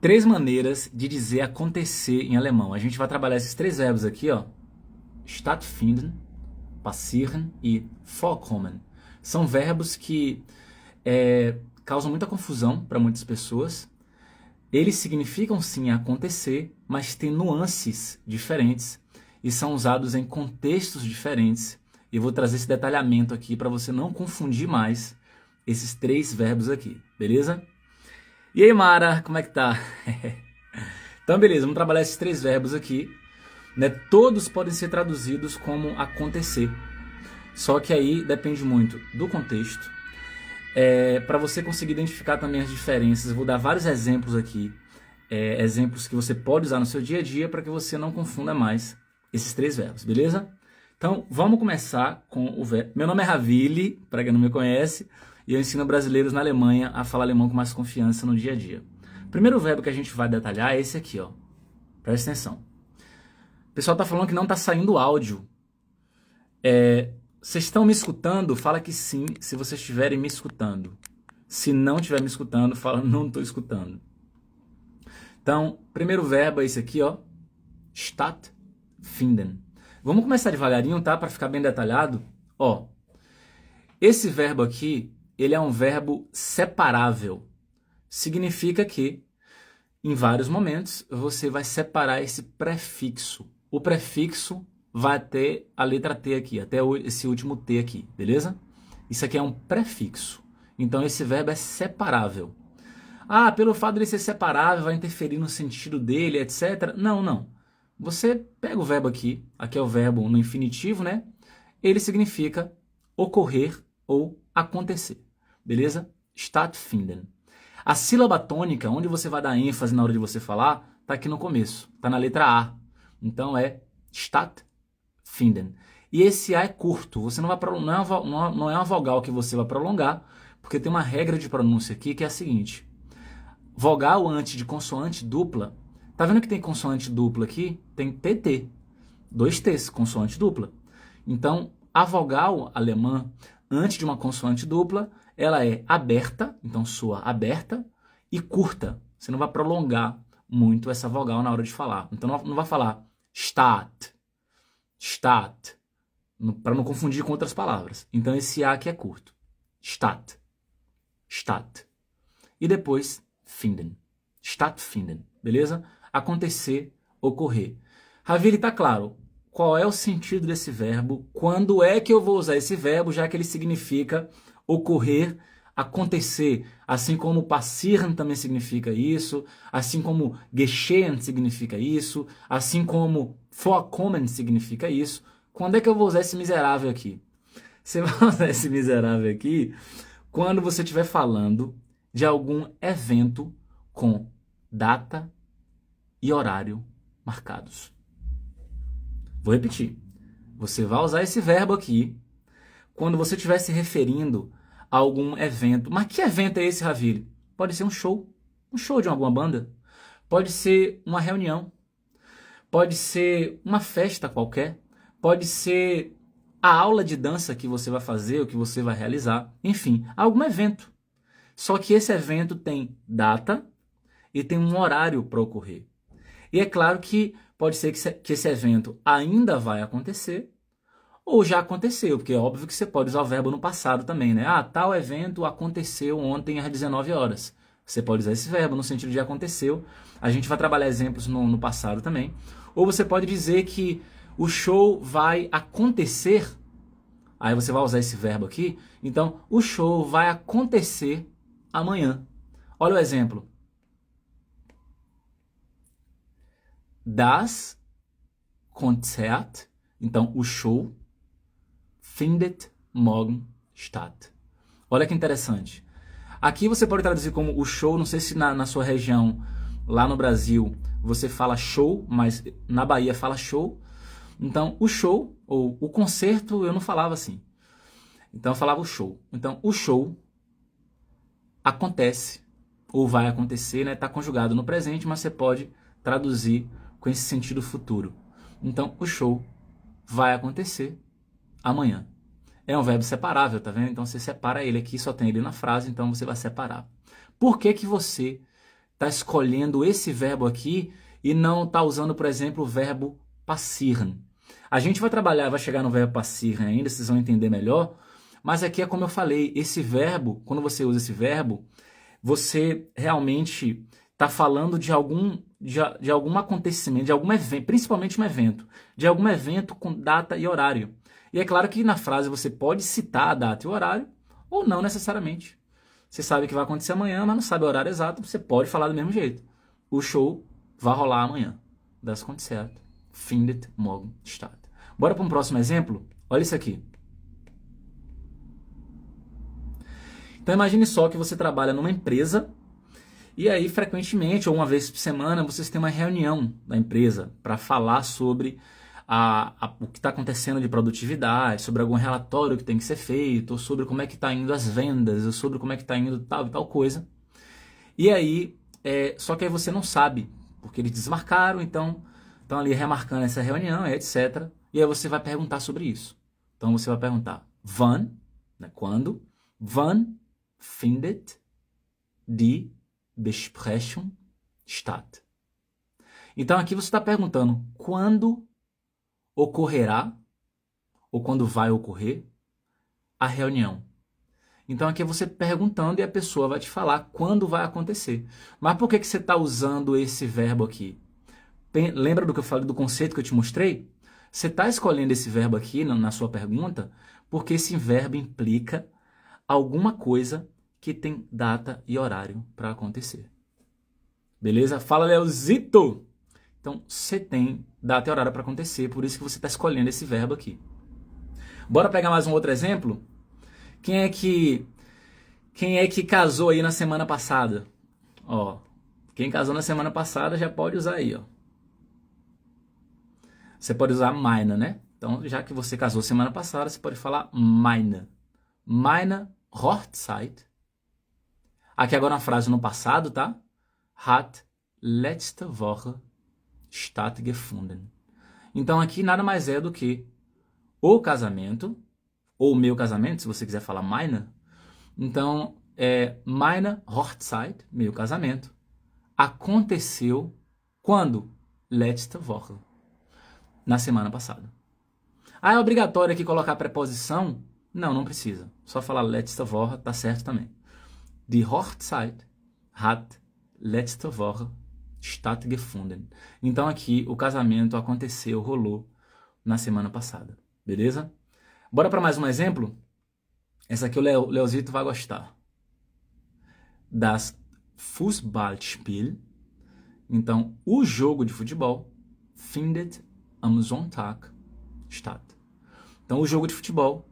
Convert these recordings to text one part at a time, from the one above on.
Três maneiras de dizer acontecer em alemão. A gente vai trabalhar esses três verbos aqui, ó. Stattfinden, passieren e vorkommen. São verbos que causam muita confusão para muitas pessoas. Eles significam sim acontecer, mas têm nuances diferentes e são usados em contextos diferentes. E vou trazer esse detalhamento aqui para você não confundir mais esses três verbos aqui, beleza? E aí, Mara, como é que tá? Então, beleza, vamos trabalhar esses três verbos aqui, né? Todos podem ser traduzidos como acontecer. Só que aí depende muito do contexto. Para você conseguir identificar também as diferenças, eu vou dar vários exemplos aqui. Exemplos que você pode usar no seu dia a dia para que você não confunda mais esses três verbos, beleza? Então, vamos começar com o verbo. Meu nome é Ravili, para quem não me conhece, e eu ensino brasileiros na Alemanha a falar alemão com mais confiança no dia a dia. O primeiro verbo que a gente vai detalhar é esse aqui, ó. Presta atenção. O pessoal tá falando que não tá saindo áudio. Vocês estão me escutando? Fala que sim, se vocês estiverem me escutando. Se não estiver me escutando, fala não estou escutando. Então, primeiro verbo é esse aqui, ó. Stattfinden. Vamos começar devagarinho, tá? Para ficar bem detalhado. Ó, esse verbo aqui, ele é um verbo separável. Significa que, em vários momentos, você vai separar esse prefixo. O prefixo vai ter a letra T aqui, até esse último T aqui, beleza? Isso aqui é um prefixo. Então, esse verbo é separável. Ah, pelo fato de ele ser separável, vai interferir no sentido dele, etc. Não, não. Você pega o verbo aqui é o verbo no infinitivo, né? Ele significa ocorrer ou acontecer, beleza? Stattfinden. A sílaba tônica, onde você vai dar ênfase na hora de você falar, está aqui no começo, está na letra A. Então é stattfinden. E esse A é curto, você não vai não é uma vogal que você vai prolongar, porque tem uma regra de pronúncia aqui que é a seguinte: vogal antes de consoante dupla. Tá vendo que tem consoante dupla aqui? Tem TT. Dois T's, consoante dupla. Então, a vogal alemã, antes de uma consoante dupla, ela é aberta, então soa aberta, e curta. Você não vai prolongar muito essa vogal na hora de falar. Então, não vai falar statt, statt, para não confundir com outras palavras. Então, esse A aqui é curto. Statt, statt. E depois, finden. Stattfinden, beleza? Acontecer, ocorrer. Ravili, tá claro. Qual é o sentido desse verbo? Quando é que eu vou usar esse verbo, já que ele significa ocorrer, acontecer, assim como passieren também significa isso, assim como geschehen significa isso, assim como vorkommen significa isso. Quando é que eu vou usar esse miserável aqui? Você vai usar esse miserável aqui quando você estiver falando de algum evento com data e horário marcados. Vou repetir. Você vai usar esse verbo aqui quando você estiver se referindo a algum evento. Mas que evento é esse, Ravili? Pode ser um show de alguma banda. Pode ser uma reunião. Pode ser uma festa qualquer. Pode ser a aula de dança que você vai fazer ou que você vai realizar. Enfim, algum evento. Só que esse evento tem data e tem um horário para ocorrer. E é claro que pode ser que esse evento ainda vai acontecer ou já aconteceu, porque é óbvio que você pode usar o verbo no passado também, né? Ah, tal evento aconteceu ontem às 19 horas. Você pode usar esse verbo no sentido de aconteceu. A gente vai trabalhar exemplos no passado também. Ou você pode dizer que o show vai acontecer. Aí você vai usar esse verbo aqui. Então, o show vai acontecer amanhã. Olha o exemplo. Das Konzert, então o show, findet morgen statt. Olha que interessante. Aqui você pode traduzir como o show, não sei se na sua região, lá no Brasil, você fala show, mas na Bahia fala show. Então, o show, ou o concerto, eu não falava assim. Então, eu falava o show. Então, o show acontece, ou vai acontecer, né? Está conjugado no presente, mas você pode traduzir com esse sentido futuro. Então, o show vai acontecer amanhã. É um verbo separável, tá vendo? Então, você separa ele aqui, só tem ele na frase, então você vai separar. Por que que você está escolhendo esse verbo aqui e não está usando, por exemplo, o verbo passieren. A gente vai trabalhar, vai chegar no verbo passieren ainda, vocês vão entender melhor, mas aqui é como eu falei, esse verbo, quando você usa esse verbo, você realmente está falando de algum acontecimento, de algum evento, principalmente um evento, de algum evento com data e horário. E é claro que na frase você pode citar a data e o horário, ou não necessariamente. Você sabe que vai acontecer amanhã, mas não sabe o horário exato, você pode falar do mesmo jeito. O show vai rolar amanhã. Das Konzert findet morgen statt. Bora para um próximo exemplo? Olha isso aqui. Então imagine só que você trabalha numa empresa e aí frequentemente, ou uma vez por semana, vocês têm uma reunião da empresa para falar sobre o que está acontecendo de produtividade, sobre algum relatório que tem que ser feito, ou sobre como é que está indo as vendas, ou sobre como é que está indo tal e tal coisa. E aí, só que aí você não sabe, porque eles desmarcaram, então estão ali remarcando essa reunião, etc. E aí você vai perguntar sobre isso. Então você vai perguntar, wann, né, quando, wann findet die Besprechung statt? Então aqui você está perguntando quando ocorrerá, ou quando vai ocorrer, a reunião. Então aqui é você perguntando e a pessoa vai te falar quando vai acontecer. Mas por que você está usando esse verbo aqui? Lembra do que eu falei do conceito que eu te mostrei? Você está escolhendo esse verbo aqui na sua pergunta porque esse verbo implica alguma coisa que tem data e horário para acontecer. Beleza? Fala, Leozito! Então, você tem data e horário para acontecer, por isso que você está escolhendo esse verbo aqui. Bora pegar mais um outro exemplo? Quem é que casou aí na semana passada? Ó, quem casou na semana passada já pode usar aí, ó. Você pode usar meine, né? Então, já que você casou semana passada, você pode falar meine. Meine Hochzeit. Aqui agora uma frase no passado, tá? Hat letzte Woche stattgefunden. Então aqui nada mais é do que o casamento, ou o meu casamento, se você quiser falar meine. Então, meine Hochzeit, meu casamento, aconteceu quando? Letzte Woche. Na semana passada. Ah, é obrigatório aqui colocar preposição? Não, não precisa. Só falar letzte Woche, tá certo também. Die Hochzeit hat letzte Woche stattgefunden. Então aqui o casamento aconteceu, rolou na semana passada. Beleza? Bora para mais um exemplo? Essa aqui o Leozito vai gostar. Das Fußballspiel. Então, o jogo de futebol findet am Sonntag statt. Então, o jogo de futebol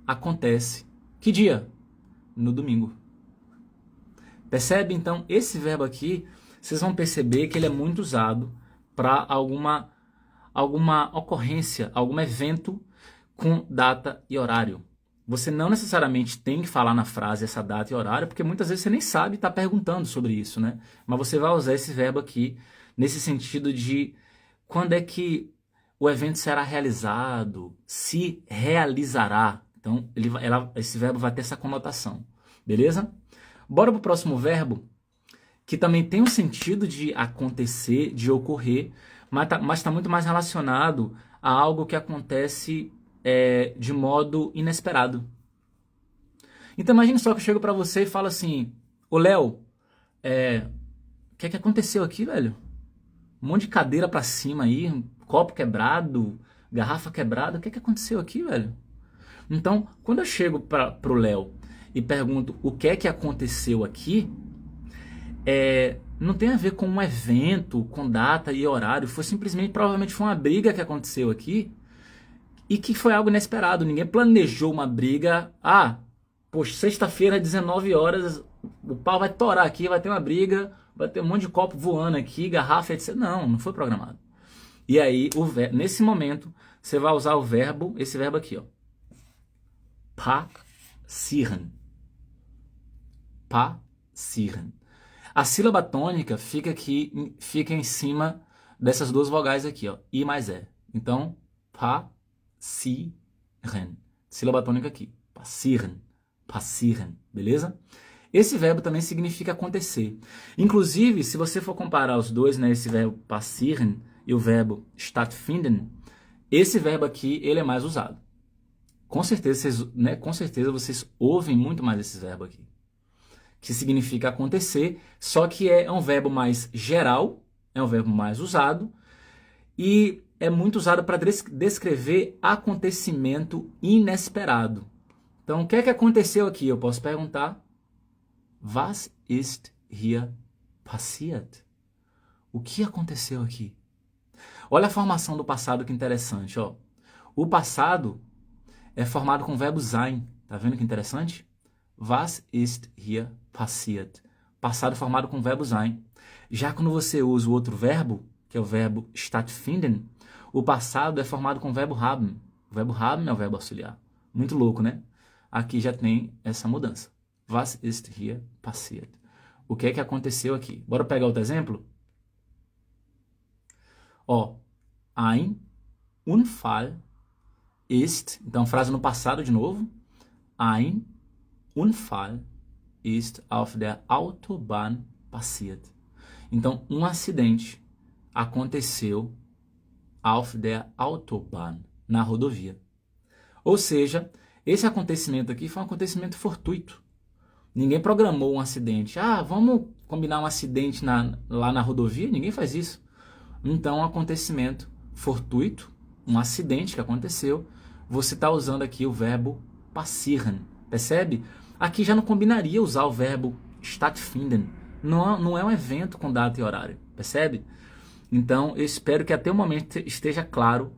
acontece que dia? No domingo. Percebe? Então, esse verbo aqui, vocês vão perceber que ele é muito usado para alguma ocorrência, algum evento com data e horário. Você não necessariamente tem que falar na frase essa data e horário, porque muitas vezes você nem sabe e está perguntando sobre isso, né? Mas você vai usar esse verbo aqui nesse sentido de quando é que o evento será realizado, se realizará. Então, esse verbo vai ter essa conotação, beleza? Bora para o próximo verbo, que também tem um sentido de acontecer, de ocorrer, mas está muito mais relacionado a algo que acontece de modo inesperado. Então imagine só que eu chego para você e falo assim, ô Léo, o que é que aconteceu aqui, velho? Um monte de cadeira para cima aí, um copo quebrado, garrafa quebrada, o que é que aconteceu aqui, velho? Então, quando eu chego pro Léo e pergunto o que é que aconteceu aqui, não tem a ver com um evento, com data e horário, provavelmente foi uma briga que aconteceu aqui e que foi algo inesperado. Ninguém planejou uma briga. Poxa, sexta-feira, 19 horas, o pau vai torar aqui, vai ter uma briga, vai ter um monte de copo voando aqui, garrafa, etc. Não foi programado. E aí, nesse momento, você vai usar esse verbo aqui, ó. Passieren. Passieren. A sílaba tônica fica em cima dessas duas vogais aqui, ó, I mais E. Então, passieren. Sílaba tônica aqui, passieren, beleza? Esse verbo também significa acontecer. Inclusive, se você for comparar os dois, né, esse verbo passieren e o verbo stattfinden, esse verbo aqui, ele é mais usado. Com certeza, vocês ouvem muito mais esse verbo aqui, que significa acontecer, só que é um verbo mais geral, é um verbo mais usado, e é muito usado para descrever acontecimento inesperado. Então, o que é que aconteceu aqui? Eu posso perguntar, was ist hier passiert? O que aconteceu aqui? Olha a formação do passado, que interessante. Ó. O passado é formado com o verbo sein. Tá vendo que interessante? Was ist hier passiert? Passado formado com o verbo sein. Já quando você usa o outro verbo, que é o verbo stattfinden, o passado é formado com o verbo haben. O verbo haben é o verbo auxiliar. Muito louco, né? Aqui já tem essa mudança. Was ist hier passiert? O que é que aconteceu aqui? Bora pegar outro exemplo? Ó, ein Unfall ist, então frase no passado de novo, ein Unfall ist auf der Autobahn passiert. Então, um acidente aconteceu auf der Autobahn, na rodovia. Ou seja, esse acontecimento aqui foi um acontecimento fortuito. Ninguém programou um acidente. Ah, vamos combinar um acidente lá na rodovia? Ninguém faz isso. Então, um acontecimento fortuito, um acidente que aconteceu, você está usando aqui o verbo passieren. Percebe? Aqui já não combinaria usar o verbo stattfinden. Não é um evento com data e horário. Percebe? Então, eu espero que até o momento esteja claro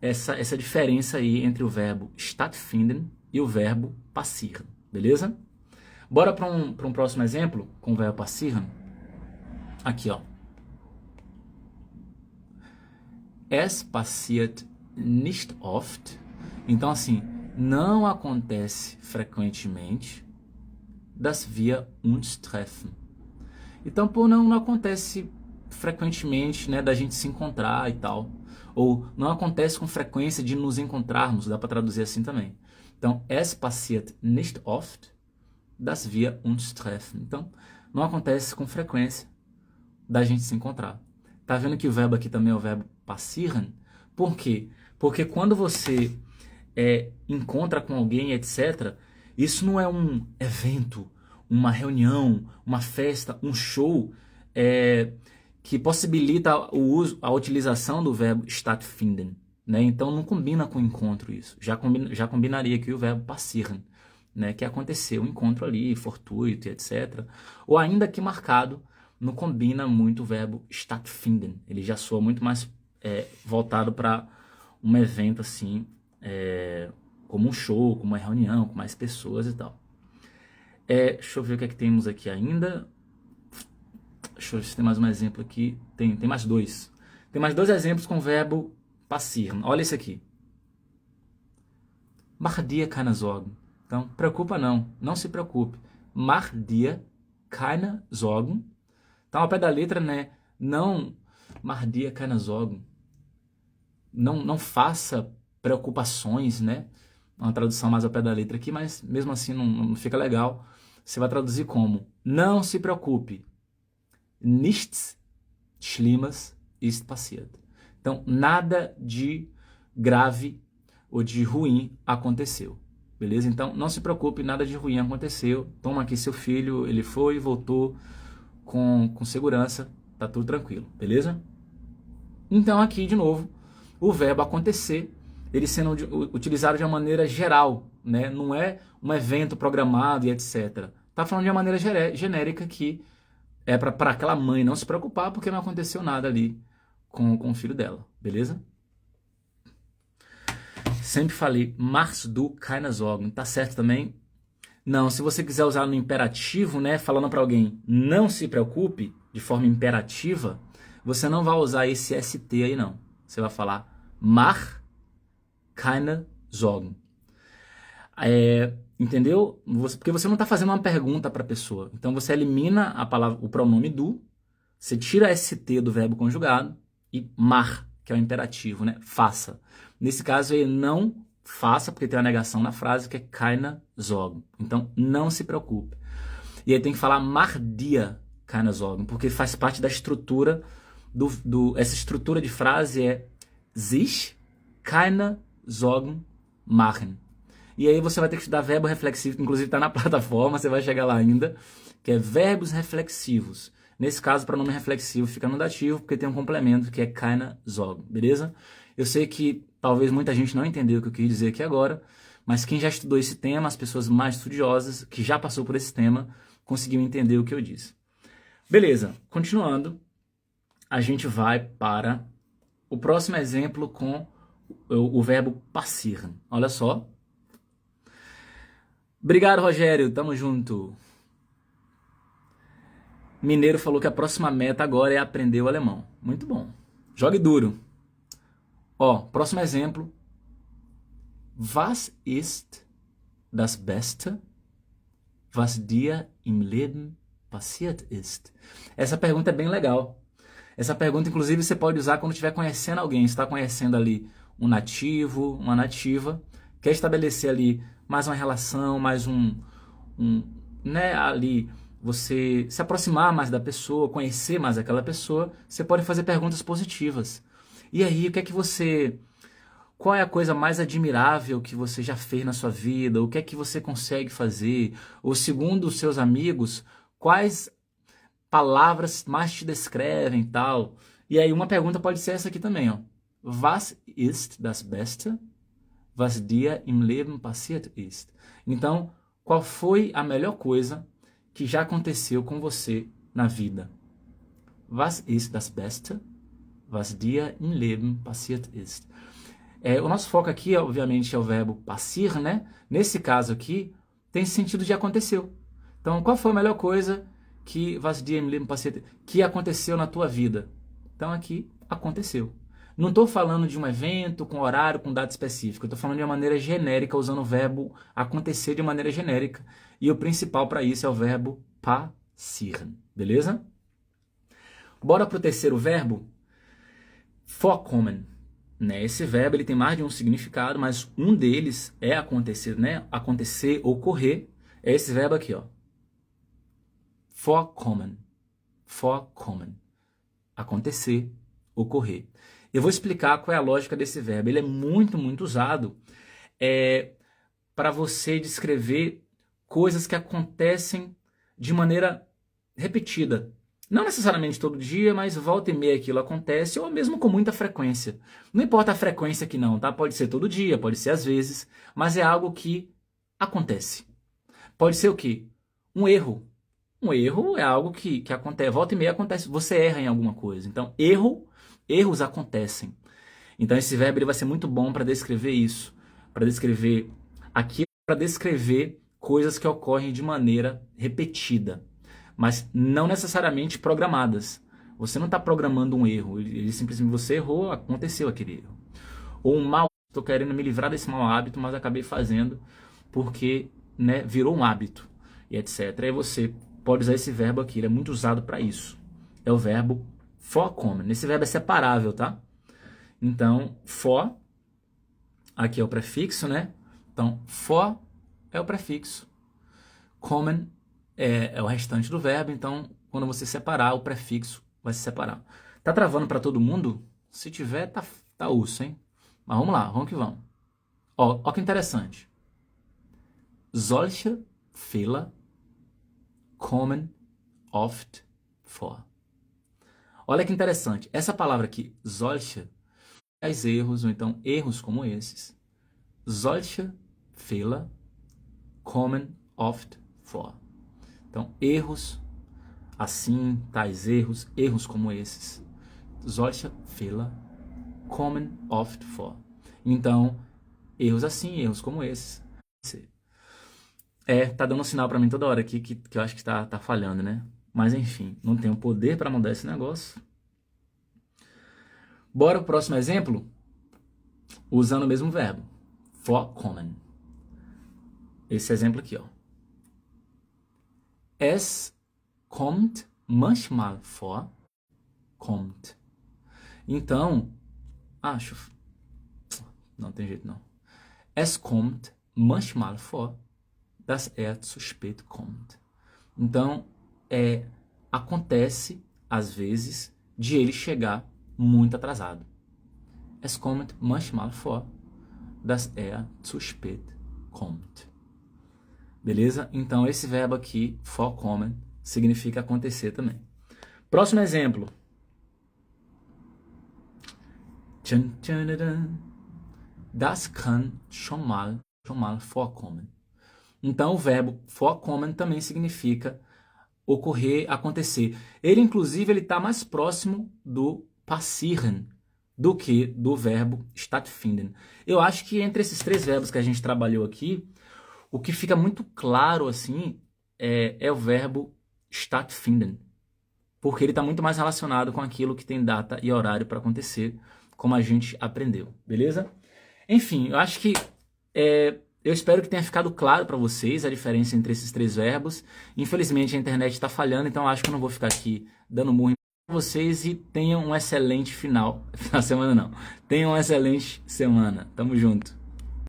essa diferença aí entre o verbo stattfinden e o verbo passieren. Beleza? Bora para um próximo exemplo com o verbo passieren. Aqui, ó. Es passiert nicht oft. Então, assim, não acontece frequentemente, dass wir uns treffen. Então, por não acontece frequentemente, né, da gente se encontrar e tal. Ou não acontece com frequência de nos encontrarmos, dá para traduzir assim também. Então, es passiert nicht oft, dass wir uns treffen. Então, não acontece com frequência da gente se encontrar. Tá vendo que o verbo aqui também é o verbo passieren? Por quê? Porque quando você encontra com alguém, etc., isso não é um evento, uma reunião, uma festa, um show que possibilita a utilização do verbo stattfinden. Né? Então não combina com o encontro isso. Já combinaria aqui o verbo passieren, né? Que aconteceu, um encontro ali, fortuito, etc. Ou ainda que marcado, não combina muito o verbo stattfinden. Ele já soa muito mais voltado para um evento assim, como um show, como uma reunião, com mais pessoas e tal. Deixa eu ver o que é que temos aqui ainda. Deixa eu ver se tem mais um exemplo aqui. Tem mais dois. Tem mais dois exemplos com o verbo passieren. Olha esse aqui. Mach dir keine Sorgen. Então, preocupa não. Não se preocupe. Mach dir keine Sorgen. Então, ao pé da letra, né? Não, mach dir keine Sorgen. Não faça preocupações, né? Uma tradução mais ao pé da letra aqui, mas mesmo assim não fica legal. Você vai traduzir como: não se preocupe. Nichts Schlimmes ist passiert. Então, nada de grave ou de ruim aconteceu. Beleza? Então, não se preocupe, nada de ruim aconteceu. Toma aqui seu filho, ele foi e voltou com segurança, tá tudo tranquilo. Beleza? Então, aqui de novo, o verbo acontecer, ele sendo utilizado de uma maneira geral, né? Não é um evento programado e etc. Tá falando de uma maneira genérica que é para aquela mãe não se preocupar porque não aconteceu nada ali com o filho dela, beleza? Sempre falei, machst du keine Sorgen, tá certo também? Não, se você quiser usar no imperativo, né, falando para alguém, não se preocupe, de forma imperativa, você não vai usar esse ST aí não. Você vai falar, mach keine Sorgen. Entendeu? Porque você não está fazendo uma pergunta para a pessoa. Então você elimina a palavra, o pronome du, você tira ST do verbo conjugado e mach, que é o imperativo, né? Faça. Nesse caso ele não faça, porque tem uma negação na frase que é keine Sorgen. Então, não se preocupe. E aí tem que falar mach dir keine Sorgen, porque faz parte da estrutura essa estrutura de frase é sich keine Sorgen machen. E aí você vai ter que estudar verbo reflexivo, inclusive está na plataforma, você vai chegar lá ainda, que é verbos reflexivos. Nesse caso, pronome reflexivo fica no dativo, porque tem um complemento que é keine Sorgen, beleza? Eu sei que talvez muita gente não entendeu o que eu quis dizer aqui agora, mas quem já estudou esse tema, as pessoas mais estudiosas, que já passou por esse tema, conseguiu entender o que eu disse. Beleza, continuando, a gente vai para o próximo exemplo com o verbo passieren. Olha só. Obrigado, Rogério, tamo junto. Mineiro falou que a próxima meta agora é aprender o alemão. Muito bom. Jogue duro. Ó, próximo exemplo. Was ist das Beste, was dir im Leben passiert ist? Essa pergunta é bem legal. Essa pergunta, inclusive, você pode usar quando estiver conhecendo alguém. Você está conhecendo ali um nativo, uma nativa, quer estabelecer ali mais uma relação, mais né, ali, você se aproximar mais da pessoa, conhecer mais aquela pessoa, você pode fazer perguntas positivas. E aí, qual é a coisa mais admirável que você já fez na sua vida? O que é que você consegue fazer? Ou segundo os seus amigos, quais palavras mais te descrevem e tal? E aí uma pergunta pode ser essa aqui também, ó. Was ist das Beste, was dir im Leben passiert ist? Então, qual foi a melhor coisa que já aconteceu com você na vida? Was ist das Beste, was dir im Leben passiert ist? O nosso foco aqui, obviamente, é o verbo passir, né? Nesse caso aqui, tem sentido de aconteceu. Então, qual foi a melhor coisa que was dir im Leben passiert, que aconteceu na tua vida? Então, aqui, aconteceu. Não estou falando de um evento com horário, com data específica. Estou falando de uma maneira genérica, usando o verbo acontecer de maneira genérica. E o principal para isso é o verbo passieren. Beleza? Bora para o terceiro verbo. Vorkommen. Né? Esse verbo ele tem mais de um significado, mas um deles é acontecer, né? Acontecer, ocorrer. É esse verbo aqui, ó. Vorkommen. Vorkommen. Acontecer, ocorrer. Eu vou explicar qual é a lógica desse verbo. Ele é muito, muito usado para você descrever coisas que acontecem de maneira repetida. Não necessariamente todo dia, mas volta e meia aquilo acontece, ou mesmo com muita frequência. Não importa a frequência aqui não, tá? Pode ser todo dia, pode ser às vezes, mas é algo que acontece. Pode ser o quê? Um erro. Um erro é algo que acontece, volta e meia acontece, você erra em alguma coisa. Então, erros acontecem. Então, esse verbo ele vai ser muito bom para descrever isso, para descrever aquilo, para descrever coisas que ocorrem de maneira repetida, mas não necessariamente programadas. Você não está programando um erro, ele simplesmente você errou, aconteceu aquele erro. Ou um mau, estou querendo me livrar desse mau hábito, mas acabei fazendo porque, né, virou um hábito e etc. Aí você pode usar esse verbo aqui, ele é muito usado para isso. É o verbo vorkommen. Esse verbo é separável, tá? Então, vor, aqui é o prefixo, né? Então, vor é o prefixo. Kommen é o restante do verbo, então, quando você separar, o prefixo vai se separar. Tá travando para todo mundo? Se tiver, tá urso, hein? Mas vamos lá, vamos que vamos. Ó que interessante. Solche Fehler kommen oft vor. Olha que interessante. Essa palavra aqui, solche, os erros, ou então erros como esses. Solche Fehler kommen oft vor. Então, erros assim, tais erros, erros como esses. Solche Fehler kommen oft vor. Então, erros assim, erros como esses. Tá dando um sinal para mim toda hora aqui que eu acho que tá falhando, né? Mas enfim, não tenho poder para mudar esse negócio. Bora pro próximo exemplo? Usando o mesmo verbo. Vorkommen. Esse exemplo aqui, ó. Es kommt manchmal vor. Kommt. Então, não tem jeito não. Es kommt manchmal vor, dass er zu spät kommt. Então, acontece, às vezes, de ele chegar muito atrasado. Es kommt manchmal vor, dass er zu spät kommt. Beleza? Então, esse verbo aqui, vorkommen, significa acontecer também. Próximo exemplo. Das kann schon mal vorkommen. Então, o verbo vorkommen também significa ocorrer, acontecer. Ele, inclusive, ele está mais próximo do passieren do que do verbo stattfinden. Eu acho que entre esses três verbos que a gente trabalhou aqui, o que fica muito claro assim é o verbo stattfinden, porque ele está muito mais relacionado com aquilo que tem data e horário para acontecer, como a gente aprendeu, beleza? Enfim, eu acho que eu espero que tenha ficado claro para vocês a diferença entre esses três verbos. Infelizmente a internet está falhando, então acho que eu não vou ficar aqui dando murro para vocês e tenham um excelente final de semana não. Tenham uma excelente semana. Tamo junto.